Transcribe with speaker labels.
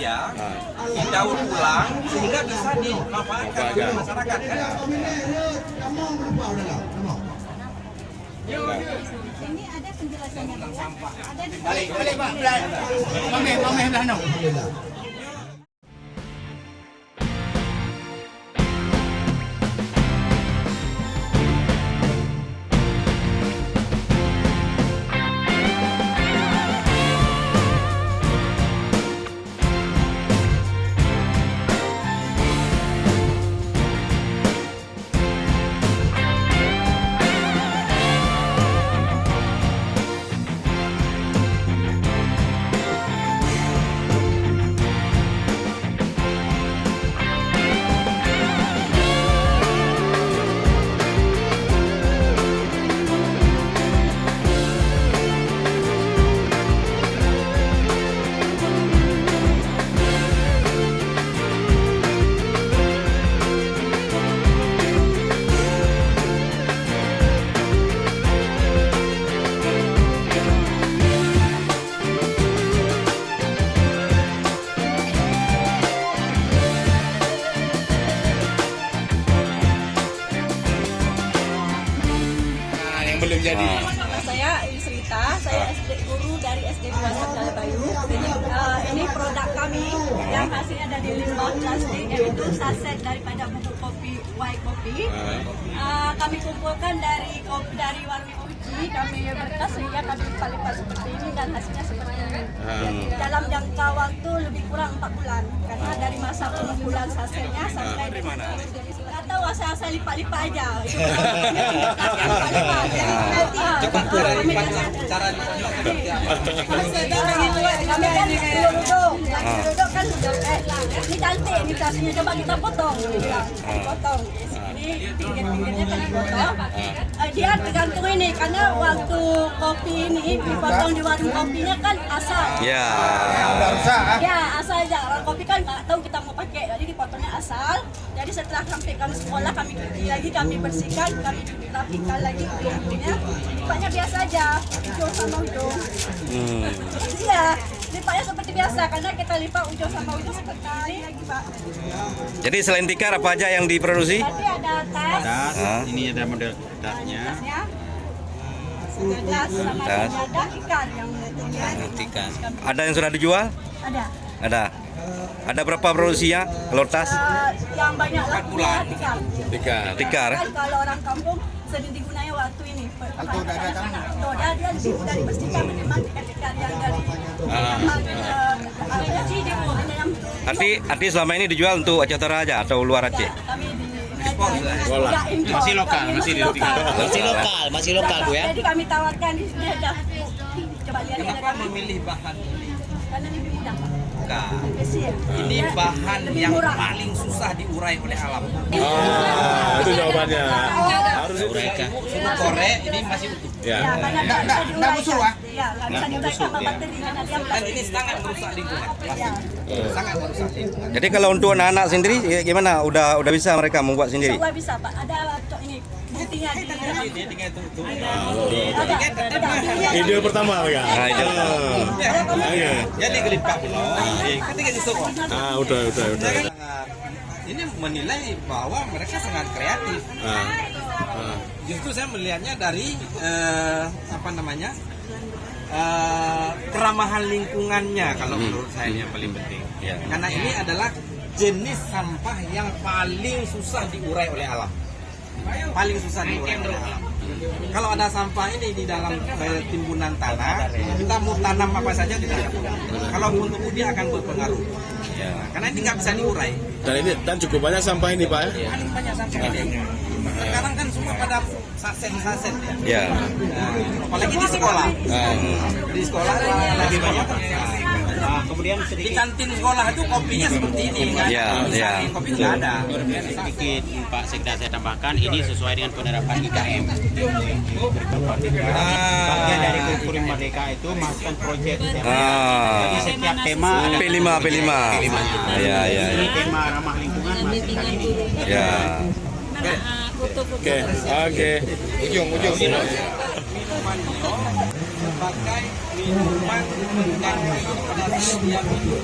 Speaker 1: dia didaur ulang sehingga bisa dimanfaatkan oleh masyarakat kan.
Speaker 2: Ini ada penjelasannya Pak ya? Ada di
Speaker 3: Balik Pak. Mame belah no. Belum jadi.
Speaker 2: Nama saya Ilisrita, saya guru dari SD 2 Sarjana Bayu. Ini produk kami yang hasilnya dari limbah plastik, yaitu saset daripada bubuk kopi white kopi. Kami kumpulkan dari warung uji, kami berkas sehingga kami lipat seperti ini dan hasilnya seperti ini. Dalam jangka waktu lebih kurang 4 bulan, karena dari masa pengumpulan sasetnya sampai tahu asal lipat-lipat aja.
Speaker 1: Coba cara lipatnya, cara lipatnya seperti apa?
Speaker 2: Kami kan duduk kan ini cantik, ini plastiknya coba kita potong, potong. Ini pinggir-pinggirnya kan dipotong. Dia tergantung ini karena waktu kopi ini dipotong di warung kopinya kan asal.
Speaker 4: Ya.
Speaker 2: Ya asal aja. Kopi kan nggak tahu kita mau pakai, jadi dipotongnya asal. Jadi setelah sampai kami sekolah kami cuci lagi, kami bersihkan, kami rapikan lagi ujung-ujungnya. Lipatnya biasa aja, ujung sama ujung. Iya, lipatnya seperti biasa karena kita lipat ujung sama ujung seperti ini lagi Pak.
Speaker 4: Jadi selain tikar apa aja yang diproduksi?
Speaker 2: Tadi ada tas.
Speaker 3: Ini ada model tasnya.
Speaker 2: Tasnya. Segelas sama
Speaker 4: Tas.
Speaker 2: ada ikan yang
Speaker 4: Ikan. Ada yang sudah dijual?
Speaker 2: ada.
Speaker 4: Ada. Ada berapa produksinya kalau tas?
Speaker 2: Yang banyak lakunya tikar.
Speaker 4: Tikar.
Speaker 2: Kan kalau orang kampung sering digunakan waktu ini. Kalau udah ada kamu? Dia sudah dipastikan memang tikar-tikar yang dari
Speaker 4: Arti selama ini dijual untuk Aceh Utara aja atau luar Aceh?
Speaker 2: Kami di
Speaker 3: Masih lokal, masih lokal Bu ya.
Speaker 2: Jadi kami tawarkan di sini ada. Coba lihat
Speaker 1: Kenapa memilih bahan ini?
Speaker 2: karena lebih mudah Pak.
Speaker 1: Enggak.
Speaker 2: Spesial.
Speaker 1: Ini bahan
Speaker 2: Lebih
Speaker 1: yang
Speaker 2: murah.
Speaker 1: paling susah diurai oleh alam.
Speaker 5: Itu jawabannya. Harus itu.
Speaker 1: Sudah korek ini masih utuh.
Speaker 5: Ya.
Speaker 2: Ya, karena nggak busuk ah? Ya, nggak bisa diuraikan sama bakteri karena dia
Speaker 1: Dan
Speaker 2: plastik.
Speaker 1: ini sangat merusak lingkungan.
Speaker 2: Ya.
Speaker 1: Sangat merusak lingkungan.
Speaker 4: Jadi kalau untuk anak-anak sendiri gimana? Udah bisa mereka membuat sendiri?
Speaker 2: Coba bisa Pak, ada ini buktinya di
Speaker 1: Dia tinggal tutup.
Speaker 5: Ide pertama ya.
Speaker 4: Nah, itu.
Speaker 5: Iya.
Speaker 1: Jadi gelipak dulu. Ketika disokong.
Speaker 5: Udah.
Speaker 1: Ini menilai bahwa mereka sangat kreatif. Justru saya melihatnya dari keramahan lingkungannya kalau menurut saya yang paling penting.
Speaker 4: Ya.
Speaker 1: Karena ini adalah jenis sampah yang paling susah diurai oleh alam. Paling susah diurai oleh alam. Kalau ada sampah ini di dalam timbunan tanah, kita mau tanam apa saja tidak. Kalau untuk dia akan berpengaruh. Karena ini nggak bisa diurai.
Speaker 5: Dan cukup banyak sampah ini Pak ya.
Speaker 1: Paling banyak sampah ini. Sekarang kan semua pada saset-saset ya.
Speaker 4: Ya.
Speaker 1: Apalagi di sekolah. Di sekolah lagi banyak.
Speaker 3: Kemudian
Speaker 1: Di kantin sekolah itu kopinya seperti ini. Nggak ada
Speaker 4: Ya,
Speaker 1: tulisan,
Speaker 4: ya.
Speaker 1: kopi nggak ada.
Speaker 6: Sedikit Pak Sekda saya tambahkan, ini sesuai dengan penerapan IKM. Bagian dari kurikulum Merdeka itu masukkan proyek tema. Jadi setiap tema ada
Speaker 4: P5. Ya.
Speaker 6: Ini tema ramah lingkungan masukkan ini.
Speaker 4: Ya.
Speaker 5: Oke.
Speaker 1: Ujung. sebagai minuman pengganti pada saat dia minum.